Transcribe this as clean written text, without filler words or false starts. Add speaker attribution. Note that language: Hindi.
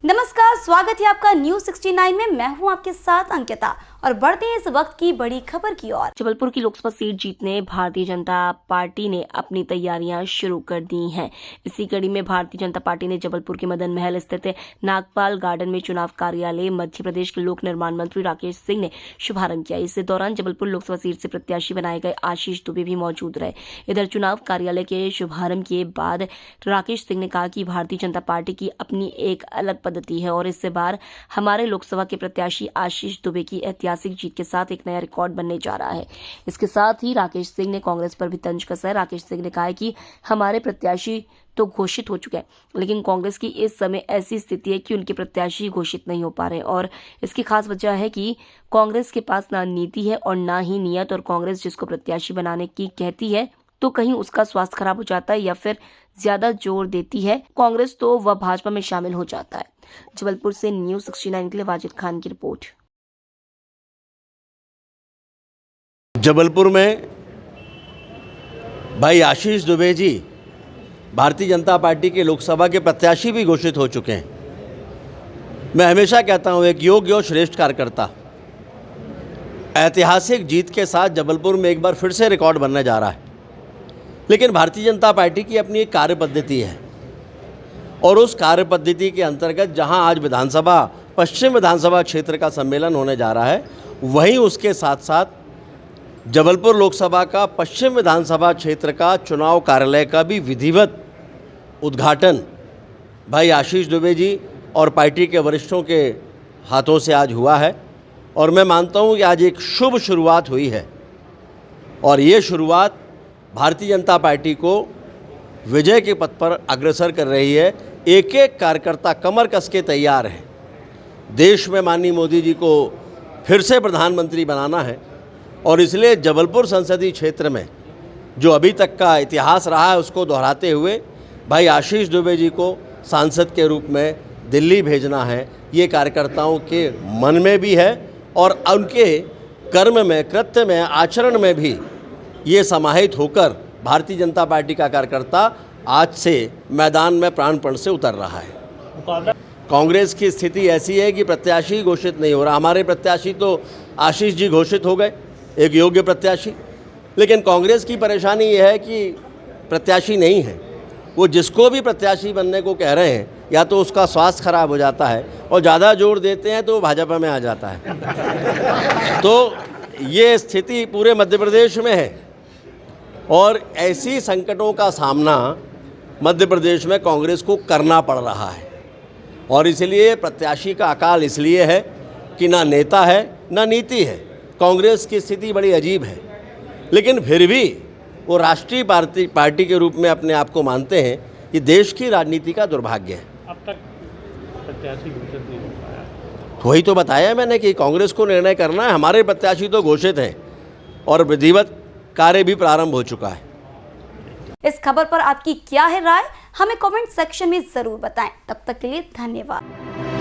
Speaker 1: नमस्कार, स्वागत है आपका न्यूज 69 में। मैं हूं आपके साथ अंकिता और बढ़ते हैं इस वक्त की बड़ी खबर की ओर।
Speaker 2: जबलपुर की लोकसभा सीट जीतने भारतीय जनता पार्टी ने अपनी तैयारियां शुरू कर दी हैं। इसी कड़ी में भारतीय जनता पार्टी ने जबलपुर के मदन महल स्थित नागपाल गार्डन में चुनाव कार्यालय मध्य प्रदेश के लोक निर्माण मंत्री राकेश सिंह ने शुभारंभ किया। इस दौरान जबलपुर लोकसभा सीट से प्रत्याशी बनाए गए आशीष दुबे भी मौजूद रहे। इधर चुनाव कार्यालय के शुभारंभ के बाद राकेश सिंह ने कहा कि भारतीय जनता पार्टी की अपनी एक अलग पद्धति है और इस बार हमारे लोकसभा के प्रत्याशी आशीष दुबे की ऐतिहासिक जीत के साथ एक नया रिकॉर्ड बनने जा रहा है। इसके साथ ही राकेश सिंह ने कांग्रेस पर भी तंज कसा है। राकेश सिंह ने कहा है कि हमारे प्रत्याशी तो घोषित हो चुके हैं, लेकिन कांग्रेस की इस समय ऐसी स्थिति है कि उनके प्रत्याशी घोषित नहीं हो पा रहे और इसकी खास वजह है कि कांग्रेस के पास ना नीति है और ना ही नियत, और कांग्रेस जिसको प्रत्याशी बनाने की कहती है तो कहीं उसका स्वास्थ्य खराब हो जाता है या फिर ज्यादा जोर देती है कांग्रेस तो वह भाजपा में शामिल हो जाता है। जबलपुर से न्यूज 69 के लिए वाजिद खान की रिपोर्ट।
Speaker 3: जबलपुर में भाई आशीष दुबे जी भारतीय जनता पार्टी के लोकसभा के प्रत्याशी भी घोषित हो चुके हैं। मैं हमेशा कहता हूं, एक योग्य और श्रेष्ठ कार्यकर्ता ऐतिहासिक जीत के साथ जबलपुर में एक बार फिर से रिकॉर्ड बनने जा रहा है। लेकिन भारतीय जनता पार्टी की अपनी एक कार्य पद्धति है और उस कार्य पद्धति के अंतर्गत जहां आज पश्चिम विधानसभा क्षेत्र का सम्मेलन होने जा रहा है, वहीं उसके साथ साथ जबलपुर लोकसभा का पश्चिम विधानसभा क्षेत्र का चुनाव कार्यालय का भी विधिवत उद्घाटन भाई आशीष दुबे जी और पार्टी के वरिष्ठों के हाथों से आज हुआ है। और मैं मानता हूं कि आज एक शुभ शुरुआत हुई है और ये शुरुआत भारतीय जनता पार्टी को विजय के पथ पर अग्रसर कर रही है। एक एक कार्यकर्ता कमर कस के तैयार है। देश में माननीय मोदी जी को फिर से प्रधानमंत्री बनाना है और इसलिए जबलपुर संसदीय क्षेत्र में जो अभी तक का इतिहास रहा है उसको दोहराते हुए भाई आशीष दुबे जी को सांसद के रूप में दिल्ली भेजना है। ये कार्यकर्ताओं के मन में भी है और उनके कर्म में, कृत्य में, आचरण में भी ये समाहित होकर भारतीय जनता पार्टी का कार्यकर्ता आज से मैदान में प्राणपण से उतर रहा है। कांग्रेस की स्थिति ऐसी है कि प्रत्याशी घोषित नहीं हो रहा। हमारे प्रत्याशी तो आशीष जी घोषित हो गए, एक योग्य प्रत्याशी, लेकिन कांग्रेस की परेशानी यह है कि प्रत्याशी नहीं है। वो जिसको भी प्रत्याशी बनने को कह रहे हैं या तो उसका स्वास्थ्य खराब हो जाता है और ज़्यादा जोर देते हैं तो वो भाजपा में आ जाता है। तो ये स्थिति पूरे मध्य प्रदेश में है और ऐसी संकटों का सामना मध्य प्रदेश में कांग्रेस को करना पड़ रहा है और इसलिए प्रत्याशी का अकाल इसलिए है कि ना नेता है ना नीति है। कांग्रेस की स्थिति बड़ी अजीब है, लेकिन फिर भी वो राष्ट्रीय पार्टी के रूप में अपने आप को मानते हैं। ये देश की राजनीति का दुर्भाग्य है।
Speaker 4: अब तक प्रत्याशी घोषित नहीं हो पाया।
Speaker 3: वही तो बताया मैंने कि कांग्रेस को निर्णय करना है। हमारे प्रत्याशी तो घोषित हैं और विधिवत कार्य भी प्रारंभ हो चुका है।
Speaker 1: इस खबर पर आपकी क्या है राय, हमें कमेंट सेक्शन में जरूर बताएं। तब तक के लिए धन्यवाद।